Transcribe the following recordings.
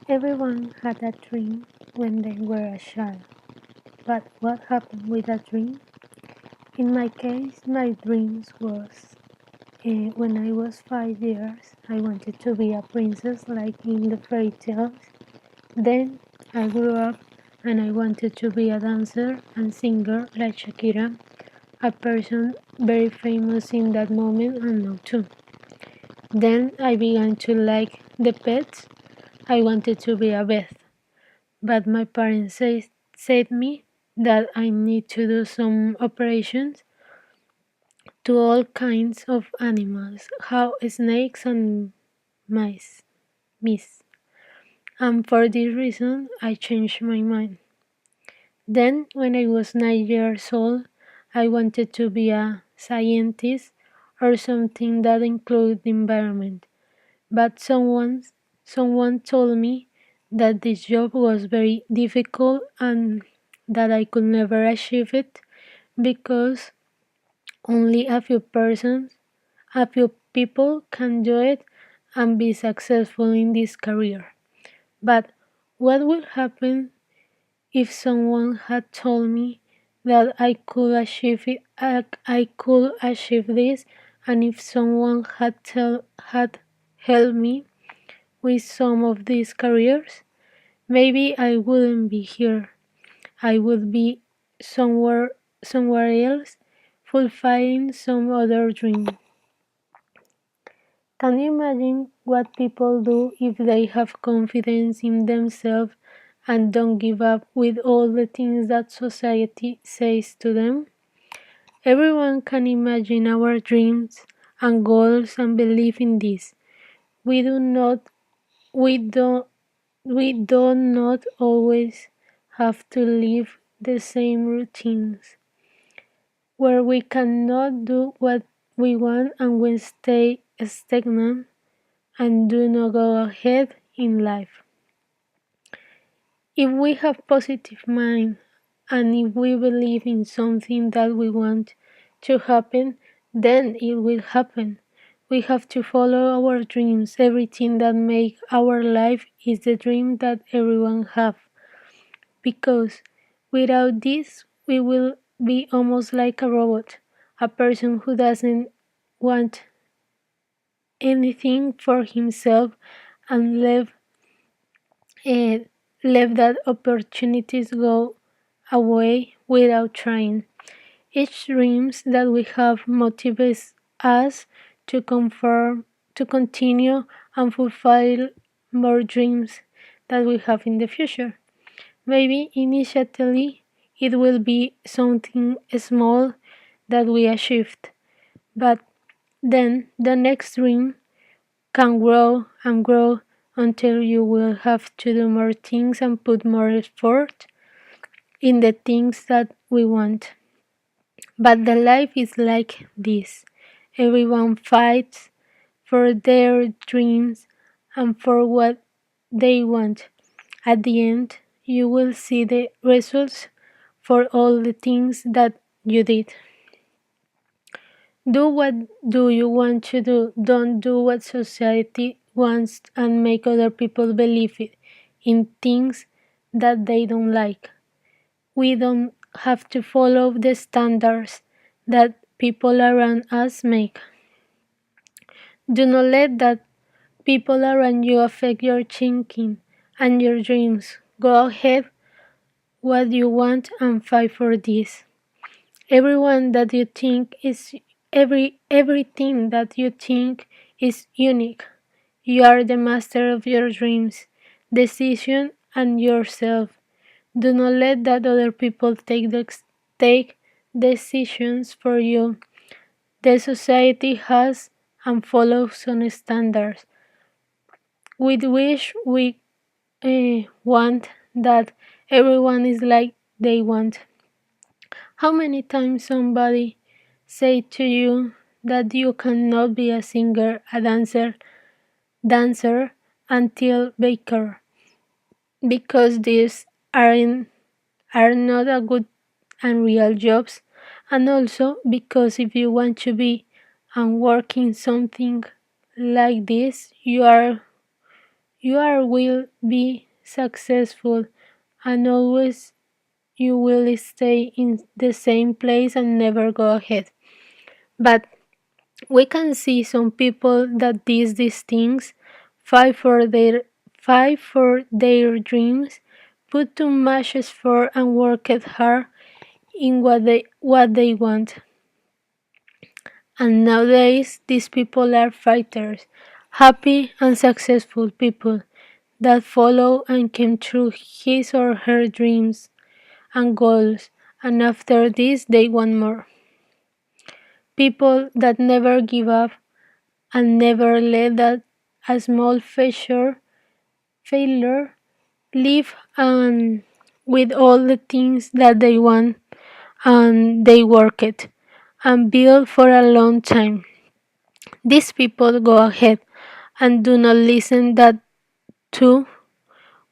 Everyone had a dream when they were a child, but what happened with that dream? In my case, my dreams was when I was 5 years, I wanted to be a princess like in the fairy tales. Then I grew up and I wanted to be a dancer and singer like Shakira, a person very famous in that moment and now too. Then I began to like the pets. I wanted to be a vet, but my parents said me that I need to do some operations to all kinds of animals, how snakes and mice, mice. And for this reason, I changed my mind. Then, when I was 9 years old, I wanted to be a scientist or something that included the environment. But someone told me that this job was very difficult and that I could never achieve it because only a few people can do it and be successful in this career. But what would happen if someone had told me that I could achieve this, and if someone had helped me with some of these careers, maybe I wouldn't be here. I would be somewhere somewhere else, fulfilling some other dream. Can you imagine what people do if they have confidence in themselves and don't give up with all the things that society says to them? Everyone can imagine our dreams and goals and believe in this. We do not we do we do not always have to live the same routines where we cannot do what we want and we stay stagnant and do not go ahead in life. If we have positive mind and if we believe in something that we want to happen, then it will happen. We have to follow our dreams. Everything that makes our life is the dream that everyone have. Because without this, we will be almost like a robot, a person who doesn't want anything for himself and uh, left that opportunities go away without trying. Each dreams that we have motivates us to conform, to continue and fulfill more dreams that we have in the future. Maybe initially it will be something small that we achieved, but then the next dream can grow and grow until you will have to do more things and put more effort in the things that we want. But the life is like this. Everyone fights for their dreams and for what they want. At the end, you will see the results for all the things that you did. Do what do you want to do. Don't do what society wants and make other people believe it in things that they don't like. We don't have to follow the standards that people around us make. Do not let that people around you affect your thinking and your dreams. Go ahead what you want and fight for this. Everyone that you think is everything that you think is unique. You are the master of your dreams, decision and yourself. Do not let that other people take decisions for you. The society has and follows some standards with which we want that everyone is like they want. How many times somebody say to you that you cannot be a singer, a dancer until baker because these are not a good and real jobs, and also because if you want to be and work in something like this, You are will be successful and always you will stay in the same place and never go ahead. But we can see some people that these things, fight for their dreams, put too much effort and work hard in what they want. And nowadays these people are fighters, happy and successful people that follow and came through his or her dreams and goals, and after this they want more. People that never give up and never let that a small failure leave with all the things that they want and they work it and build for a long time. These people go ahead and do not listen that to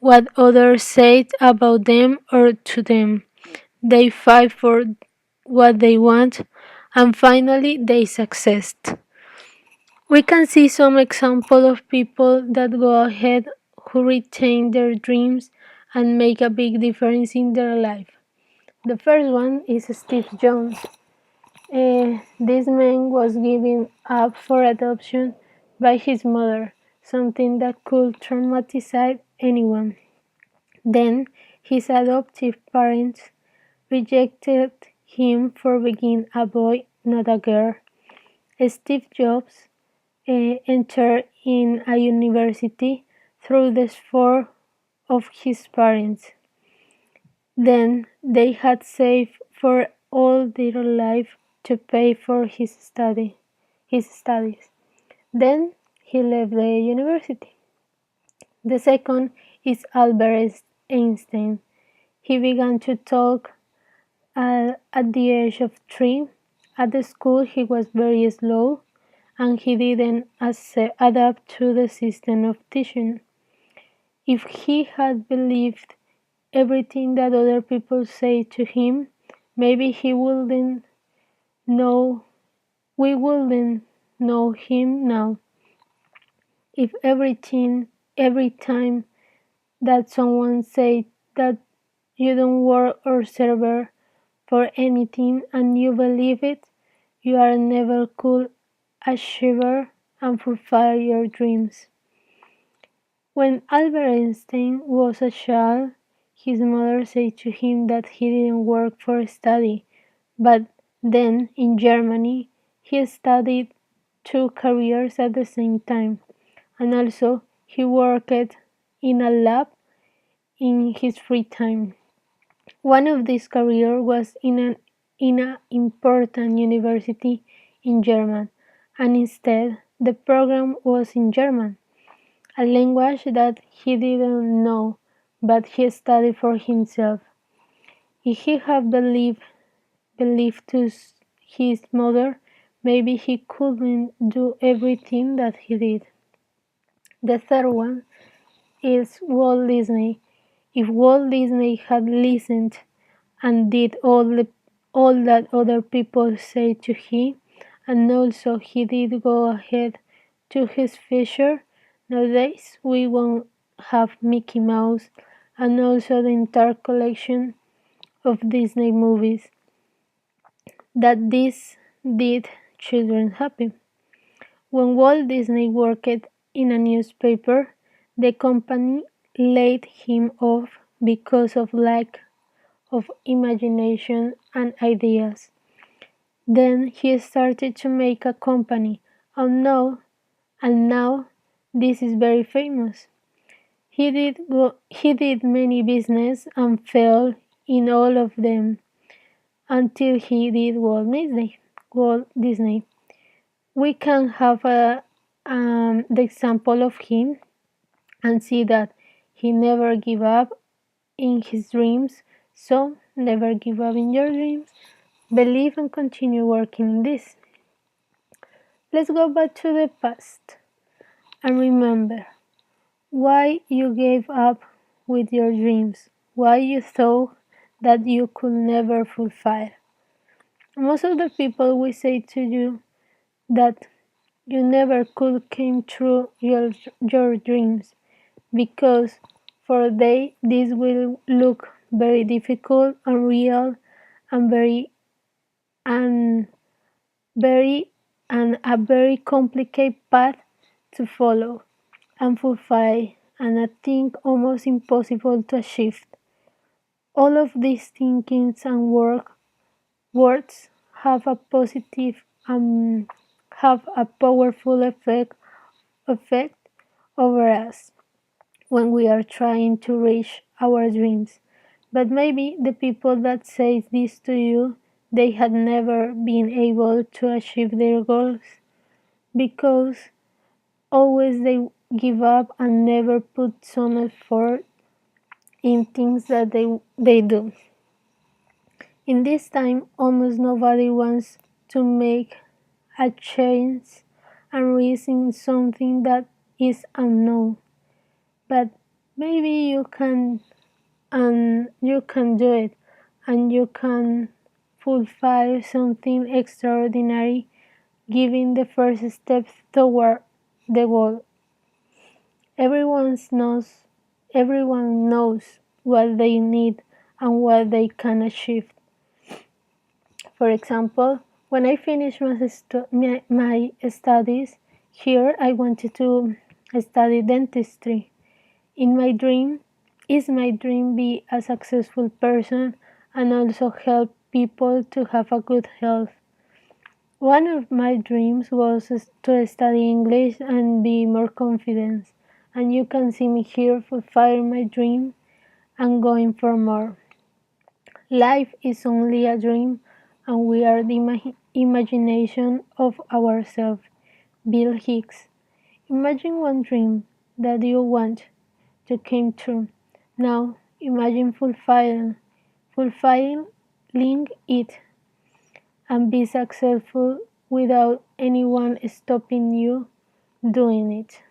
what others say about them or to them. They fight for what they want and finally they succeed. We can see some example of people that go ahead who retain their dreams and make a big difference in their life. The first one is Steve Jobs. This man was given up for adoption by his mother, something that could traumatize anyone. Then his adoptive parents rejected him for being a boy, not a girl. Steve Jobs entered in a university through the support of his parents. Then they had saved for all their life to pay for his studies. Then he left the university. The second is Albert Einstein. He began to talk at the age of 3. At the school, he was very slow and he didn't adapt to the system of teaching. If he had believed everything that other people say to him, maybe he wouldn't know we wouldn't know him now. If every time that someone said that you don't work or serve for anything and you believe it, you are never could achieve and fulfill your dreams. When Albert Einstein was a child, his mother said to him that he didn't work for study, but then in Germany he studied 2 careers at the same time, and also he worked in a lab in his free time. One of these careers was in an important university in German, and instead the program was in German, a language that he didn't know, but he studied for himself. If he had believed to his mother, maybe he couldn't do everything that he did. The third one is Walt Disney. If Walt Disney had listened and did all that other people say to him, and also he did go ahead to his future, nowadays we won't have Mickey Mouse and also the entire collection of Disney movies that this did children happy. When Walt Disney worked in a newspaper, the company laid him off because of lack of imagination and ideas. Then he started to make a company, and now this is very famous. He did many business and failed in all of them until he did Walt Disney. Walt Disney. We can have the example of him and see that he never gave up in his dreams. So never give up in your dreams. Believe and continue working in this. Let's go back to the past and remember why you gave up with your dreams, why you thought that you could never fulfill. Most of the people will say to you that you never could came true your dreams. because for they this will look very difficult, unreal, and and very and a very complicated path to follow and fulfill, and I think almost impossible to achieve. All of these thinkings and words have a positive have a powerful effect over us when we are trying to reach our dreams. But maybe the people that say this to you, they had never been able to achieve their goals because always they give up and never put some effort in things that they do. In this time, almost nobody wants to make a change and risk in something that is unknown. But maybe you can do it and you can fulfill something extraordinary giving the first step toward the goal. Everyone knows everyone knows what they need and what they can achieve. For example, when I finished my studies here, I wanted to study dentistry. In my dream, is my dream be a successful person and also help people to have a good health. One of my dreams was to study English and be more confident. And you can see me here fulfilling my dream and going for more. Life is only a dream, and we are the imagination of ourselves. Bill Hicks. Imagine one dream that you want to come true. Now imagine fulfilling it, and be successful without anyone stopping you doing it.